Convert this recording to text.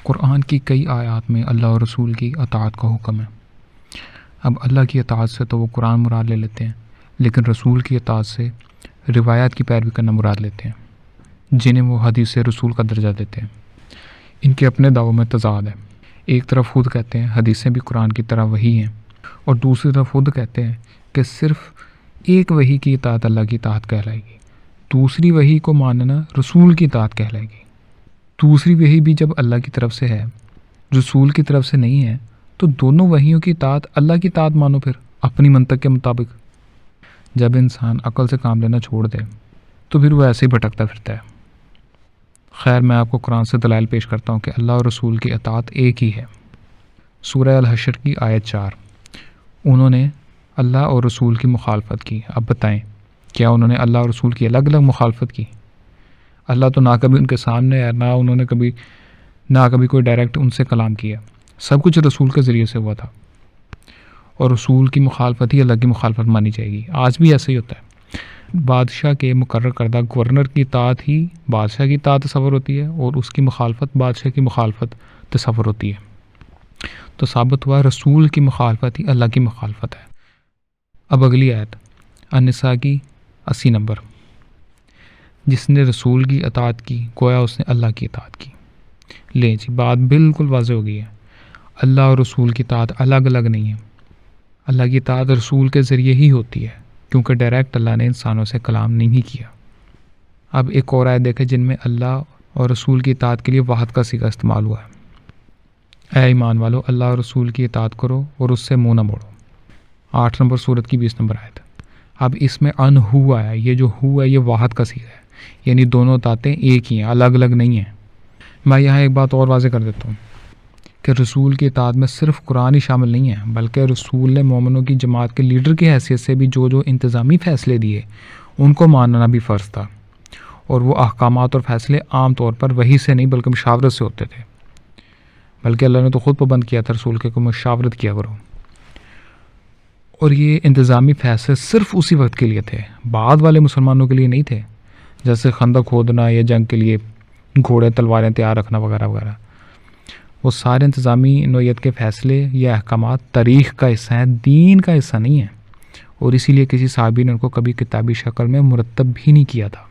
قرآن کی کئی آیات میں اللہ اور رسول کی اطاعت کا حکم ہے۔ اب اللہ کی اطاعت سے تو وہ قرآن مراد لے لیتے ہیں، لیکن رسول کی اطاعت سے روایات کی پیروی کرنا مراد لیتے ہیں، جنہیں وہ حدیث رسول کا درجہ دیتے ہیں۔ ان کے اپنے دعووں میں تضاد ہے۔ ایک طرف خود کہتے ہیں حدیثیں بھی قرآن کی طرح وحی ہیں، اور دوسری طرف خود کہتے ہیں کہ صرف ایک وحی کی اطاعت اللہ کی اطاعت کہلائے گی، دوسری وحی کو ماننا رسول کی اطاعت کہلائے گی۔ دوسری وحی بھی جب اللہ کی طرف سے ہے، رسول کی طرف سے نہیں ہے، تو دونوں وحیوں کی اطاعت اللہ کی اطاعت مانو پھر اپنی منطق کے مطابق۔ جب انسان عقل سے کام لینا چھوڑ دے تو پھر وہ ایسے ہی بھٹکتا پھرتا ہے۔ خیر، میں آپ کو قرآن سے دلائل پیش کرتا ہوں کہ اللہ اور رسول کی اطاعت ایک ہی ہے۔ سورہ الحشر کی آیت 4، انہوں نے اللہ اور رسول کی مخالفت کی۔ اب بتائیں، کیا انہوں نے اللہ اور رسول کی الگ الگ مخالفت کی؟ اللہ تو نہ کبھی ان کے سامنے ہے، نہ انہوں نے کبھی کوئی ڈائریکٹ ان سے کلام کیا، سب کچھ رسول کے ذریعے سے ہوا تھا، اور رسول کی مخالفت ہی اللہ کی مخالفت مانی جائے گی۔ آج بھی ایسے ہی ہوتا ہے، بادشاہ کے مقرر کردہ گورنر کی اطاعت ہی بادشاہ کی اطاعت تصور ہوتی ہے، اور اس کی مخالفت بادشاہ کی مخالفت تصور ہوتی ہے۔ تو ثابت ہوا رسول کی مخالفت ہی اللہ کی مخالفت ہے۔ اب اگلی آیت النساء کی 80 نمبر، جس نے رسول کی اطاعت کی گویا اس نے اللہ کی اطاعت کی۔ لیں جی، بات بالکل واضح ہو گئی ہے۔ اللہ اور رسول کی اطاعت الگ الگ نہیں ہے۔ اللہ کی اطاعت رسول کے ذریعے ہی ہوتی ہے، کیونکہ ڈائریکٹ اللہ نے انسانوں سے کلام نہیں کیا۔ اب ایک اور آیت دیکھیں جن میں اللہ اور رسول کی اطاعت کے لیے واحد کا صیغہ استعمال ہوا ہے۔ اے ایمان والو، اللہ اور رسول کی اطاعت کرو اور اس سے منہ نہ موڑو۔ 8 نمبر سورت کی 20 نمبر آیت۔ اب اس میں ان ہو آیا، یہ جو ہو ہے یہ واحد کا صیغہ ہے، یعنی دونوں اطاعتیں ایک ہی ہیں، الگ الگ نہیں ہیں۔ میں یہاں ایک بات اور واضح کر دیتا ہوں کہ رسول کی اطاعت میں صرف قرآن ہی شامل نہیں ہے، بلکہ رسول نے مومنوں کی جماعت کے لیڈر کی حیثیت سے بھی جو انتظامی فیصلے دیے ان کو ماننا بھی فرض تھا، اور وہ احکامات اور فیصلے عام طور پر وحی سے نہیں بلکہ مشاورت سے ہوتے تھے، بلکہ اللہ نے تو خود پابند کیا تھا رسول کے کو مشاورت کیا کرو۔ اور یہ انتظامی فیصلے صرف اسی وقت کے لیے تھے، بعد والے مسلمانوں کے لیے نہیں تھے، جیسے خندق کھودنا یا جنگ کے لیے گھوڑے تلواریں تیار رکھنا وغیرہ وغیرہ۔ وہ سارے انتظامی نوعیت کے فیصلے یا احکامات تاریخ کا حصہ ہیں، دین کا حصہ نہیں ہیں، اور اسی لیے کسی صحابی نے ان کو کبھی کتابی شکل میں مرتب بھی نہیں کیا تھا۔